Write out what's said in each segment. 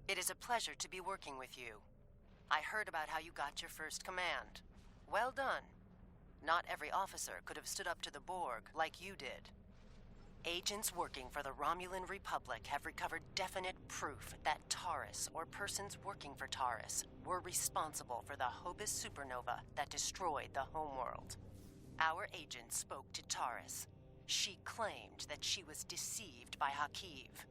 It is a pleasure to be working with you. I heard about how you got your first command. Well done. Not every officer could have stood up to the Borg like you did. Agents working for the Romulan Republic have recovered definite proof that Taris, or persons working for Taris, were responsible for the Hobus supernova that destroyed the homeworld. Our agent spoke to Taris. She claimed that she was deceived by Hakiv.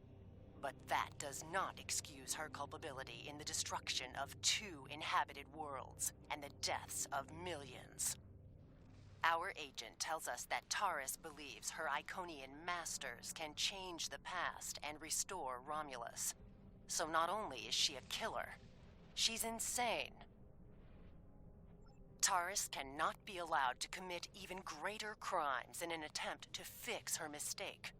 But that does not excuse her culpability in the destruction of 2 inhabited worlds and the deaths of millions. Our agent tells us that Taris believes her Iconian masters can change the past and restore Romulus. So not only is she a killer, she's insane. Taris cannot be allowed to commit even greater crimes in an attempt to fix her mistake.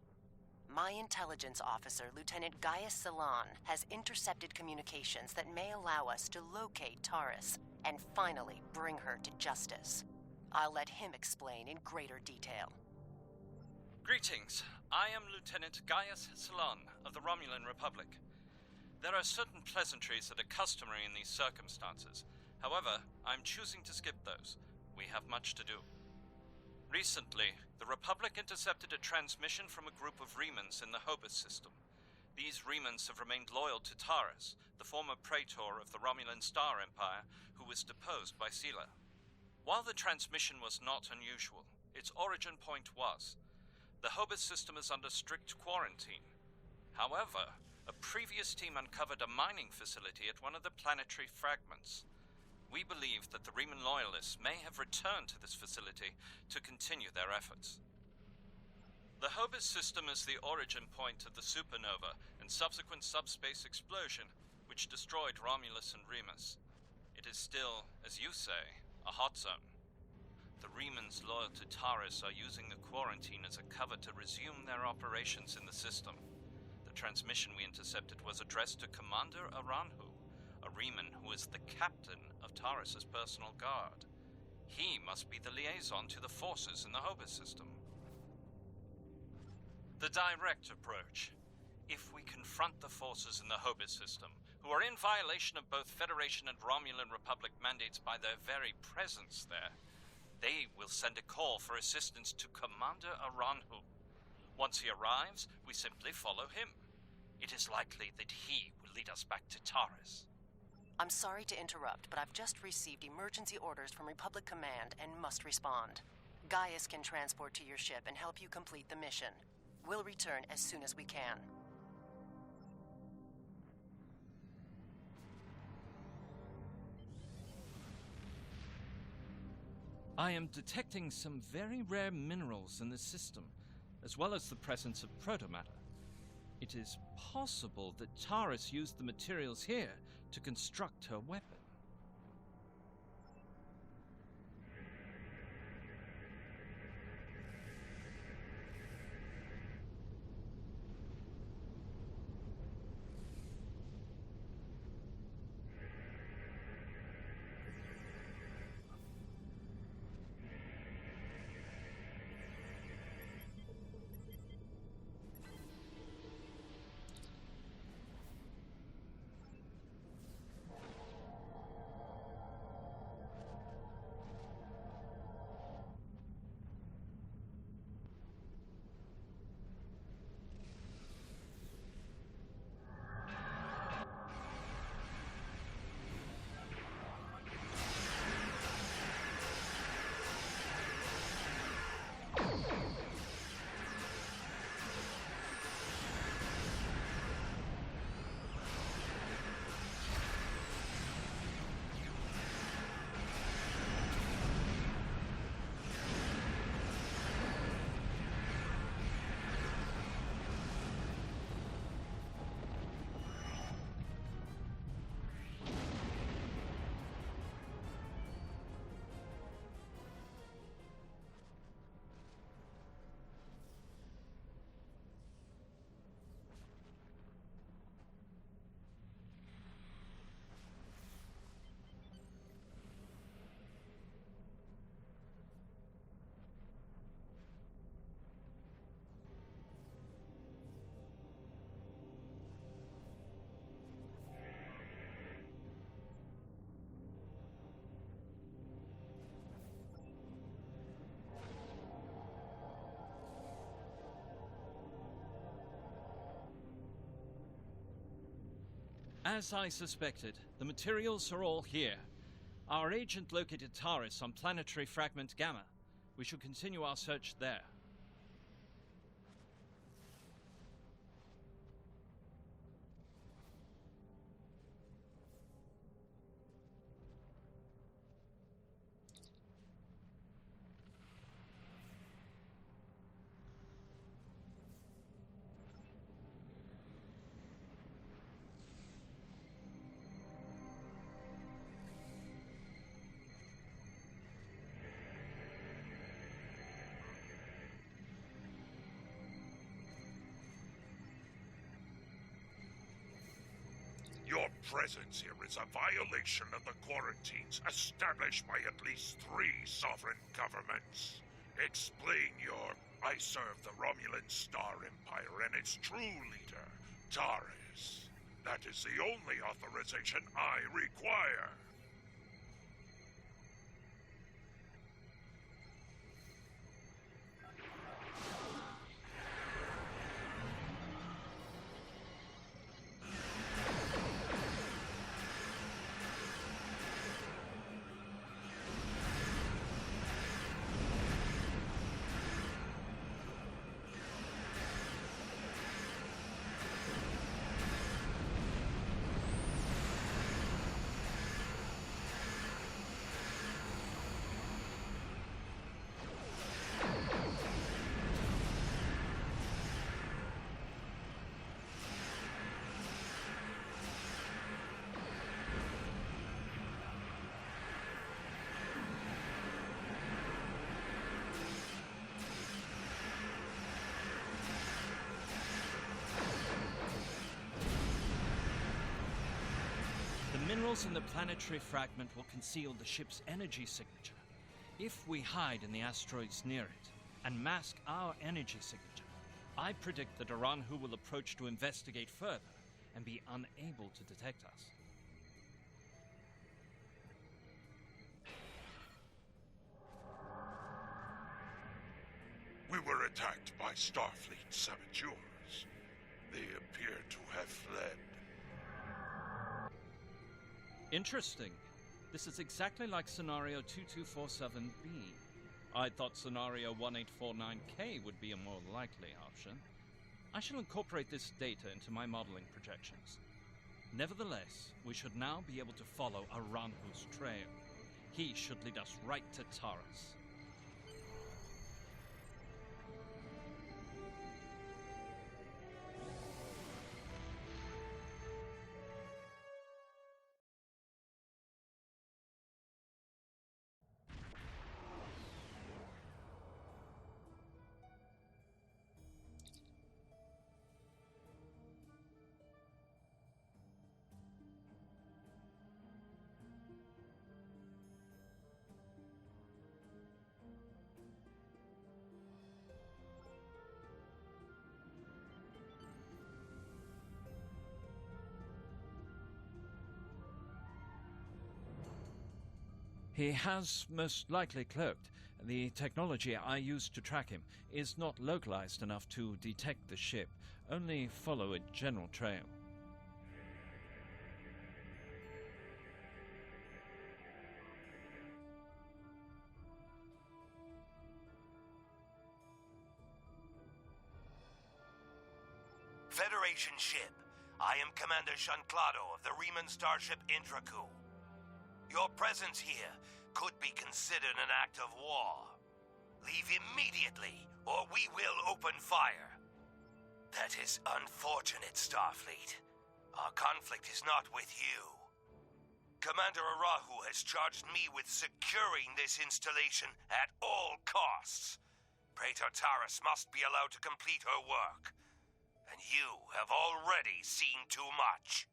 My intelligence officer, Lieutenant Gaius Salon, has intercepted communications that may allow us to locate Taris and finally bring her to justice. I'll let him explain in greater detail. Greetings. I am Lieutenant Gaius Salon of the Romulan Republic. There are certain pleasantries that are customary in these circumstances. However, I'm choosing to skip those. We have much to do. Recently, the Republic intercepted a transmission from a group of Remans in the Hobus system. These Remans have remained loyal to Taris, the former praetor of the Romulan Star Empire, who was deposed by Sela. While the transmission was not unusual, its origin point was. The Hobus system is under strict quarantine. However, a previous team uncovered a mining facility at one of the planetary fragments. We believe that the Reman loyalists may have returned to this facility to continue their efforts. The Hobus system is the origin point of the supernova and subsequent subspace explosion, which destroyed Romulus and Remus. It is still, as you say, a hot zone. The Remans loyal to Taris are using the quarantine as a cover to resume their operations in the system. The transmission we intercepted was addressed to Commander Aranhu, a Reman who is the captain of Taris' personal guard. He must be the liaison to the forces in the Hobus system. The direct approach. If we confront the forces in the Hobus system, who are in violation of both Federation and Romulan Republic mandates by their very presence there, they will send a call for assistance to Commander Aranhu. Once he arrives, we simply follow him. It is likely that he will lead us back to Taris. I'm sorry to interrupt, but I've just received emergency orders from Republic Command and must respond. Gaius can transport to your ship and help you complete the mission. We'll return as soon as we can. I am detecting some very rare minerals in the system, as well as the presence of protomatter. It is possible that Taris used the materials here to construct her weapon. As I suspected, the materials are all here. Our agent located Taris on planetary fragment Gamma. We should continue our search there. Your presence here is a violation of the quarantines established by at least 3 sovereign governments. Explain your... I serve the Romulan Star Empire and its true leader, Taris. That is the only authorization I require. The minerals in the planetary fragment will conceal the ship's energy signature. If we hide in the asteroids near it and mask our energy signature, I predict that Aranhu will approach to investigate further and be unable to detect us. We were attacked by Starfleet saboteurs. They appear to have fled. Interesting. This is exactly like Scenario 2247B. I thought Scenario 1849K would be a more likely option. I shall incorporate this data into my modeling projections. Nevertheless, we should now be able to follow Aranhu's trail. He should lead us right to Taris. He has most likely cloaked. The technology I used to track him is not localized enough to detect the ship, only follow a general trail. Federation ship. I am Commander Shanclado of the Riemann starship Intraku. Your presence here could be considered an act of war. Leave immediately, or we will open fire. That is unfortunate, Starfleet. Our conflict is not with you. Commander Arahu has charged me with securing this installation at all costs. Praetor Taris must be allowed to complete her work. And you have already seen too much.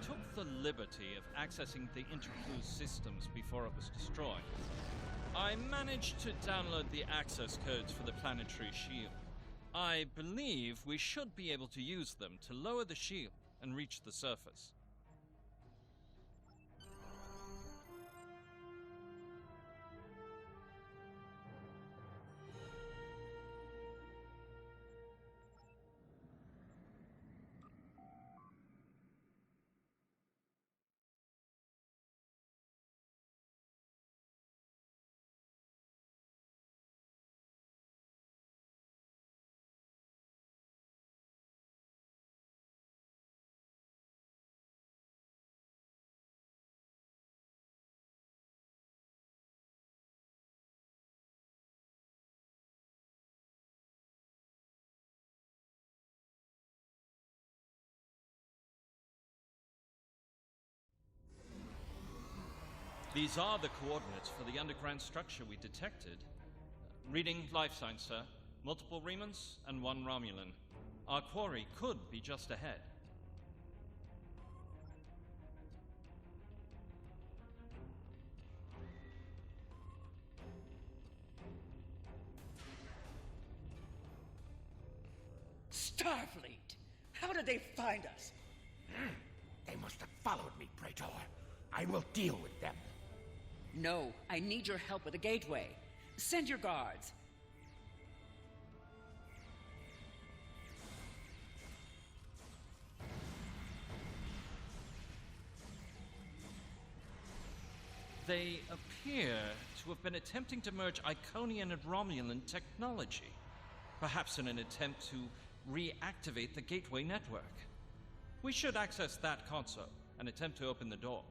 took the liberty of accessing the Intraclue's systems before it was destroyed. I managed to download the access codes for the planetary shield. I believe we should be able to use them to lower the shield and reach the surface. These are the coordinates for the underground structure we detected. Reading life signs, sir. Multiple Remans and one Romulan. Our quarry could be just ahead. Starfleet! How did they find us? They must have followed me, Praetor. I will deal with them. No, I need your help with the gateway. Send your guards. They appear to have been attempting to merge Iconian and Romulan technology, perhaps in an attempt to reactivate the gateway network. We should access that console and attempt to open the door.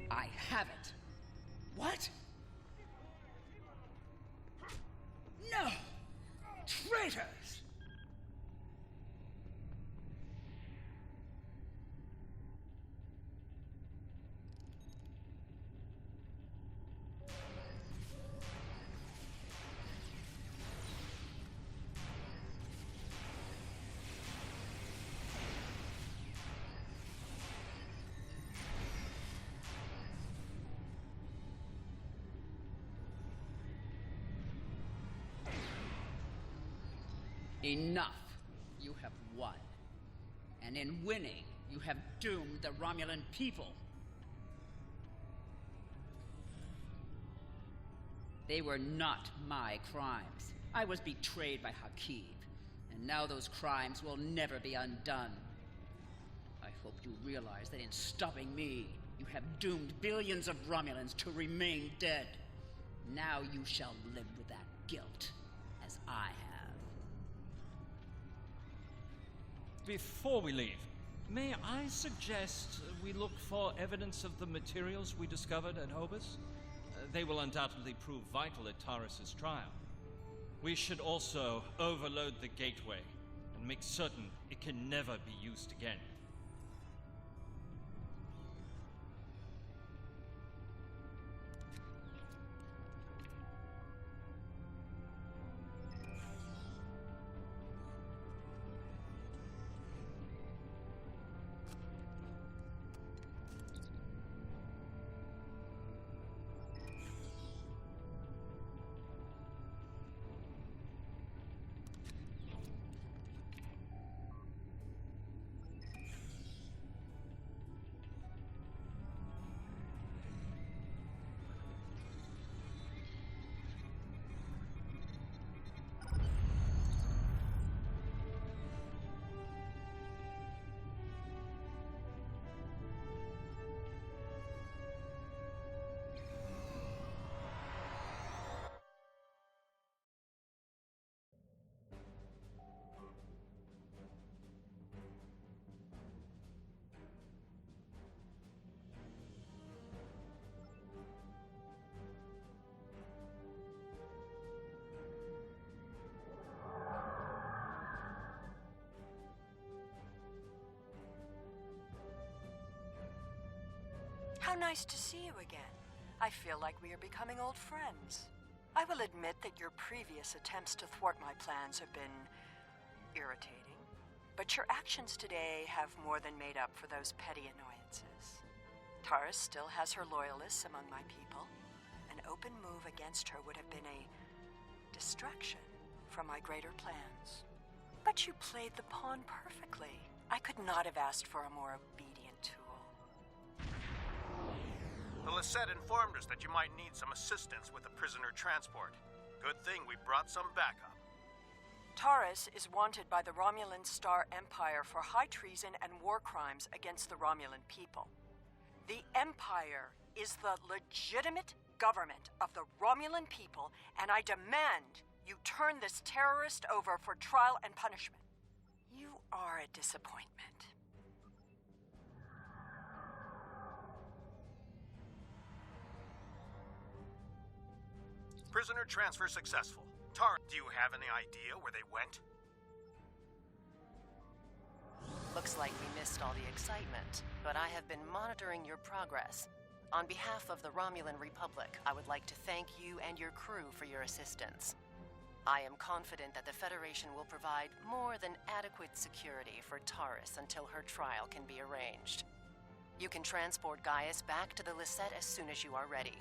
I have it. What? No! Traitors! Enough. You have won. And in winning, you have doomed the Romulan people. They were not my crimes. I was betrayed by Hakiv, and now those crimes will never be undone. I hope you realize that in stopping me, you have doomed billions of Romulans to remain dead. Now you shall live with that guilt, as I have. Before we leave, may I suggest we look for evidence of the materials we discovered at Hobus? They will undoubtedly prove vital at Taris' trial. We should also overload the gateway and make certain it can never be used again. How nice to see you again. I feel like we are becoming old friends. I will admit that your previous attempts to thwart my plans have been irritating, but your actions today have more than made up for those petty annoyances. Taris still has her loyalists among my people. An open move against her would have been a distraction from my greater plans. But you played the pawn perfectly. I could not have asked for a more obedient tool. The Lisette informed us that you might need some assistance with the prisoner transport. Good thing we brought some backup. Taris is wanted by the Romulan Star Empire for high treason and war crimes against the Romulan people. The Empire is the legitimate government of the Romulan people, and I demand you turn this terrorist over for trial and punishment. You are a disappointment. Prisoner transfer successful. Taris, do you have any idea where they went? Looks like we missed all the excitement, but I have been monitoring your progress. On behalf of the Romulan Republic, I would like to thank you and your crew for your assistance. I am confident that the Federation will provide more than adequate security for Taris until her trial can be arranged. You can transport Gaius back to the Lisette as soon as you are ready.